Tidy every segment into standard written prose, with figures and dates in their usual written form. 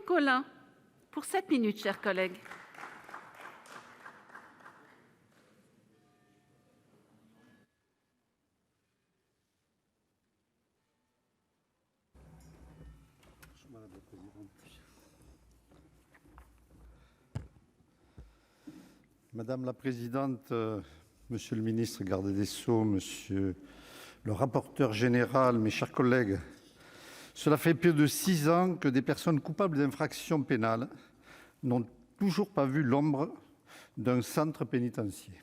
Collin, pour 7 minutes, chers collègues. Madame la présidente, monsieur le ministre, garde des Sceaux, monsieur le rapporteur général, mes chers collègues, cela fait plus de 6 ans que des personnes coupables d'infractions pénales n'ont toujours pas vu l'ombre d'un centre pénitentiaire.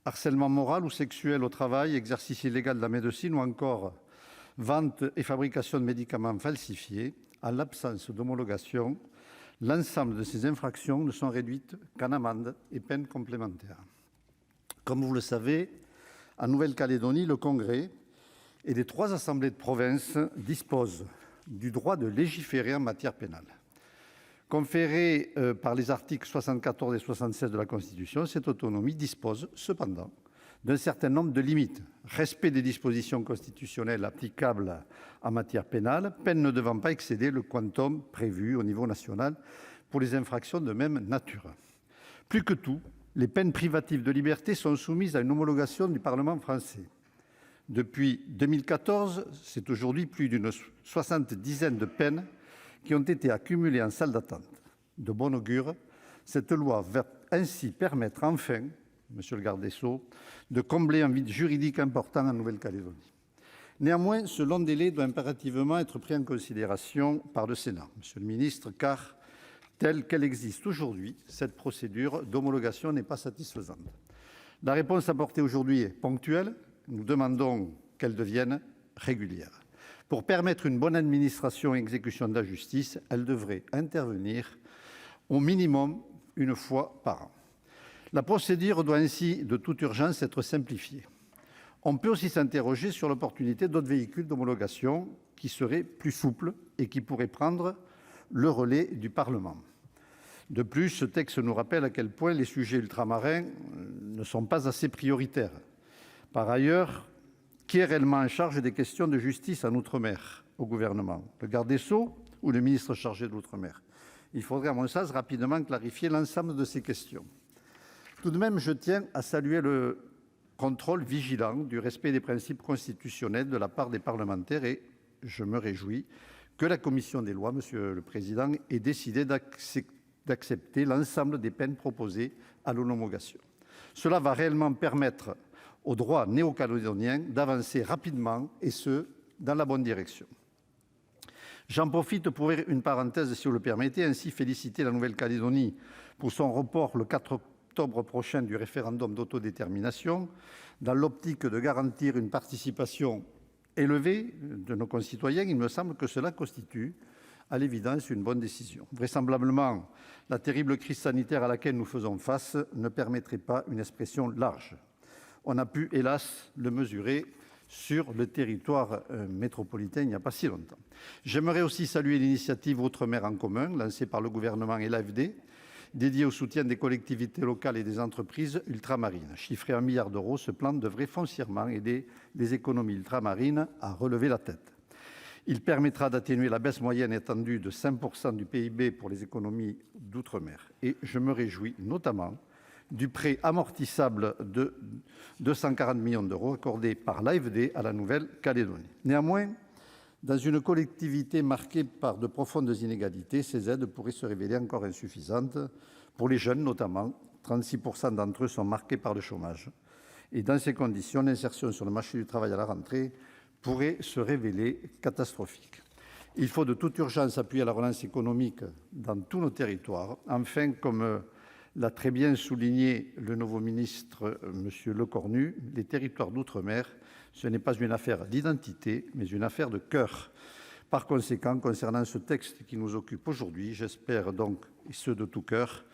Harcèlement moral ou sexuel au travail, exercice illégal de la médecine ou encore vente et fabrication de médicaments falsifiés, en l'absence d'homologation, l'ensemble de ces infractions ne sont réduites qu'en amende et peines complémentaires. Comme vous le savez, en Nouvelle-Calédonie, le Congrès et les 3 assemblées de province disposent du droit de légiférer en matière pénale. Conférée par les articles 74 et 76 de la Constitution, cette autonomie dispose cependant d'un certain nombre de limites. Respect des dispositions constitutionnelles applicables en matière pénale, peine ne devant pas excéder le quantum prévu au niveau national pour les infractions de même nature. Plus que tout, les peines privatives de liberté sont soumises à une homologation du Parlement français. Depuis 2014, c'est aujourd'hui plus d'une 70aine de peines qui ont été accumulées en salle d'attente. De bon augure, cette loi va ainsi permettre enfin, monsieur le garde des Sceaux, de combler un vide juridique important en Nouvelle-Calédonie. Néanmoins, ce long délai doit impérativement être pris en considération par le Sénat, monsieur le ministre, car telle qu'elle existe aujourd'hui, cette procédure d'homologation n'est pas satisfaisante. La réponse apportée aujourd'hui est ponctuelle. Nous demandons qu'elle devienne régulière. Pour permettre une bonne administration et exécution de la justice, elle devrait intervenir au minimum une fois par an. La procédure doit ainsi, de toute urgence, être simplifiée. On peut aussi s'interroger sur l'opportunité d'autres véhicules d'homologation qui seraient plus souples et qui pourraient prendre le relais du Parlement. De plus, ce texte nous rappelle à quel point les sujets ultramarins ne sont pas assez prioritaires. Par ailleurs, qui est réellement en charge des questions de justice en outre-mer au gouvernement ? Le garde des Sceaux ou le ministre chargé de l'outre-mer ? Il faudrait, à mon sens, rapidement clarifier l'ensemble de ces questions. Tout de même, je tiens à saluer le contrôle vigilant du respect des principes constitutionnels de la part des parlementaires et je me réjouis que la commission des lois, monsieur le président, ait décidé d'accepter l'ensemble des peines proposées à l'homologation. Cela va réellement permettre au droit néo-calédonien d'avancer rapidement et ce, dans la bonne direction. J'en profite pour ouvrir une parenthèse, si vous le permettez, ainsi féliciter la Nouvelle-Calédonie pour son report le 4 octobre prochain du référendum d'autodétermination, dans l'optique de garantir une participation élevée de nos concitoyens. Il me semble que cela constitue, à l'évidence, une bonne décision. Vraisemblablement, la terrible crise sanitaire à laquelle nous faisons face ne permettrait pas une expression large. On a pu, hélas, le mesurer sur le territoire métropolitain il n'y a pas si longtemps. J'aimerais aussi saluer l'initiative Outre-mer en commun, lancée par le gouvernement et l'AFD, dédiée au soutien des collectivités locales et des entreprises ultramarines. Chiffré à 1 milliard d'euros, ce plan devrait foncièrement aider les économies ultramarines à relever la tête. Il permettra d'atténuer la baisse moyenne étendue de 5% du PIB pour les économies d'outre-mer. Et je me réjouis notamment du prêt amortissable de 240 millions d'euros accordé par l'AFD à la Nouvelle-Calédonie. Néanmoins, dans une collectivité marquée par de profondes inégalités, ces aides pourraient se révéler encore insuffisantes. Pour les jeunes notamment, 36% d'entre eux sont marqués par le chômage. Et dans ces conditions, l'insertion sur le marché du travail à la rentrée pourrait se révéler catastrophique. Il faut de toute urgence appuyer la relance économique dans tous nos territoires. Enfin, comme l'a très bien souligné le nouveau ministre, M. Lecornu, les territoires d'outre-mer, ce n'est pas une affaire d'identité, mais une affaire de cœur. Par conséquent, concernant ce texte qui nous occupe aujourd'hui, j'espère donc, et ce de tout cœur,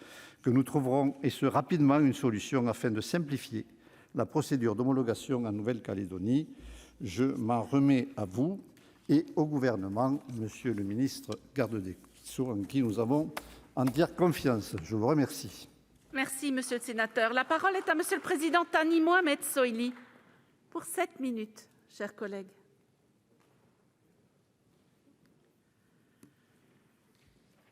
que nous trouverons, et ce rapidement, une solution afin de simplifier la procédure d'homologation en Nouvelle-Calédonie. Je m'en remets à vous et au gouvernement, monsieur le ministre garde des Sceaux, en qui nous avons entière confiance. Je vous remercie. Merci, monsieur le sénateur. La parole est à monsieur le président Thani Mohamed Soilihi pour 7 minutes, chers collègues.